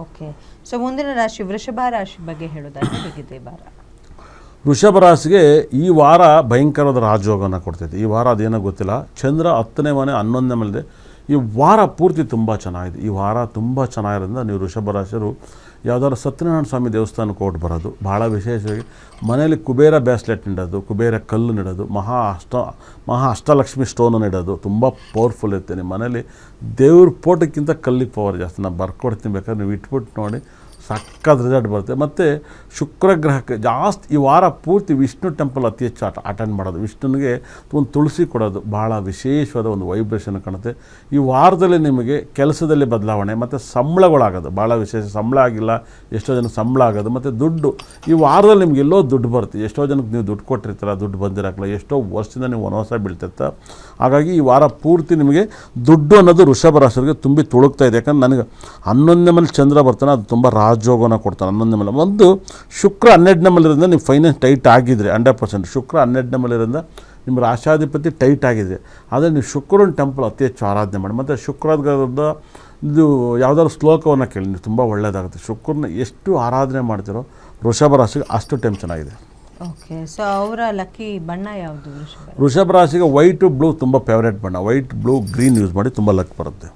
Okay. So ಮುಂದಿನ ರಾಶಿ ವೃಷಭ ರಾಶಿ ಬಗ್ಗೆ ಹೇಳೋದಾದ್ರೆ ಹೇಗಿದೆ ಈ ವಾರ? ವೃಷಭ ರಾಶಿಗೆ ಈ ವಾರ ಭಯಂಕರವಾದ ರಾಜಯೋಗನ ಕೊಡ್ತೈತೆ. ಈ ವಾರ ಅದೇನೋ ಗೊತ್ತಿಲ್ಲ, ಚಂದ್ರ 10ನೇ ಮನೆ 11ನೇ ಮನೆಯಿದೆ. ಈ ವಾರ ಪೂರ್ತಿ ತುಂಬ ಚೆನ್ನಾಗಿದೆ. ಈ ವಾರ ತುಂಬ ಚೆನ್ನಾಗಿರೋದ್ರಿಂದ ನೀವು ವೃಷಭ ರಾಶಿಯರು ಯಾವುದಾದ್ರು ಸತ್ಯನಾರಾಯಣ ಸ್ವಾಮಿ ದೇವಸ್ಥಾನಕ್ಕೆ ಹೊರಟು ಬರೋದು ಭಾಳ ವಿಶೇಷವಾಗಿ. ಮನೆಯಲ್ಲಿ ಕುಬೇರ ಬ್ಯಾಸ್ಲೆಟ್ ನೀಡೋದು, ಕುಬೇರ ಕಲ್ಲು ನೀಡೋದು, ಮಹಾ ಅಷ್ಟಲಕ್ಷ್ಮಿ ಸ್ಟೋನನ್ನು ಇಡೋದು ತುಂಬ ಪವರ್ಫುಲ್ ಇರುತ್ತೆ. ನಿಮ್ಮ ಮನೇಲಿ ದೇವ್ರ ಫೋಟೋಕ್ಕಿಂತ ಕಲ್ಲಿಗೆ ಪವರ್ ಜಾಸ್ತಿ. ನಾನು ಬರ್ಕೊಡ್ತೀನಿ, ಬೇಕಾದ್ರೆ ನೀವು ಇಟ್ಬಿಟ್ಟು ನೋಡಿ, ಸಕ್ಕದ ರಿಸಲ್ಟ್ ಬರುತ್ತೆ. ಮತ್ತು ಶುಕ್ರ ಗ್ರಹಕ್ಕೆ ಜಾಸ್ತಿ ಈ ವಾರ ಪೂರ್ತಿ ವಿಷ್ಣು ಟೆಂಪಲ್ ಅತಿ ಹೆಚ್ಚು ಅಟೆಂಡ್ ಮಾಡೋದು, ವಿಷ್ಣುನಿಗೆ ಒಂದು ತುಳಸಿ ಕೊಡೋದು ಭಾಳ ವಿಶೇಷವಾದ ಒಂದು ವೈಬ್ರೇಷನ್ ಕಾಣುತ್ತೆ. ಈ ವಾರದಲ್ಲಿ ನಿಮಗೆ ಕೆಲಸದಲ್ಲಿ ಬದಲಾವಣೆ ಮತ್ತು ಸಂಬಳಗಳಾಗೋದು ಭಾಳ ವಿಶೇಷ. ಸಂಬಳ ಆಗಿಲ್ಲ, ಎಷ್ಟೋ ಜನಕ್ಕೆ ಸಂಬಳ ಆಗೋದು. ಮತ್ತು ದುಡ್ಡು ಈ ವಾರದಲ್ಲಿ ನಿಮ್ಗೆ ಎಲ್ಲೋ ದುಡ್ಡು ಬರುತ್ತೆ. ಎಷ್ಟೋ ಜನಕ್ಕೆ ನೀವು ದುಡ್ಡು ಕೊಟ್ಟಿರ್ತೀರ, ದುಡ್ಡು ಬಂದಿರಲ್ಲ, ಎಷ್ಟೋ ವರ್ಷದಿಂದ ನೀವು ವನವಾಸ ಬೀಳ್ತಿರ್ತ. ಹಾಗಾಗಿ ಈ ವಾರ ಪೂರ್ತಿ ನಿಮಗೆ ದುಡ್ಡು ಅನ್ನೋದು ವೃಷಭ ರಾಶಿಯವರಿಗೆ ತುಂಬಿ ತುಳುಕ್ತಾ ಇದೆ. ಯಾಕಂದ್ರೆ ನನಗೆ 11ನೇ ಮೇಲೆ ಚಂದ್ರ ಬರ್ತಾನೆ, ಅದು ತುಂಬ ರಾಜಯೋಗನ ಕೊಡ್ತಾನೆ. 11ನೇ ಮೇಲೆ ಒಂದು ಶುಕ್ರ 12ನೇ ಮೇಲಿರೋದ್ರಿಂದ ನಿಮ್ಮ ಫೈನಾನ್ಸ್ ಟೈಟ್ ಆಗಿದ್ರೆ 100%. ಶುಕ್ರ 12ನೇ ಮೇಲಿರೋದ್ರಿಂದ ನಿಮ್ಮ ರಾಶಾಧಿಪತಿ ಟೈಟ್ ಆಗಿದೆ. ಆದರೆ ನೀವು ಶುಕ್ರನ ಟೆಂಪಲ್ ಅತಿ ಹೆಚ್ಚು ಆರಾಧನೆ ಮಾಡಿ. ಮತ್ತು ಶುಕ್ರದ ಇದು ಯಾವುದಾದ್ರು ಶ್ಲೋಕವನ್ನು ಕೇಳಿ, ನೀವು ತುಂಬ ಒಳ್ಳೆಯದಾಗುತ್ತೆ. ಶುಕ್ರನ ಎಷ್ಟು ಆರಾಧನೆ ಮಾಡ್ತೀರೋ ವೃಷಭ ರಾಶಿಗೆ ಅಷ್ಟು ಟೈಮ್ ಚೆನ್ನಾಗಿದೆ. ಓಕೆ. ಸೊ ಅವರ ಲಕ್ಕಿ ಬಣ್ಣ ಯಾವುದು ವೃಷಭ ರಾಶಿಗೆ ವೈಟು ಬ್ಲೂ ತುಂಬ ಫೇವ್ರೇಟ್ ಬಣ್ಣ. ವೈಟ್ ಬ್ಲೂ ಗ್ರೀನ್ ಯೂಸ್ ಮಾಡಿ ತುಂಬ ಲಕ್ ಬರುತ್ತೆ.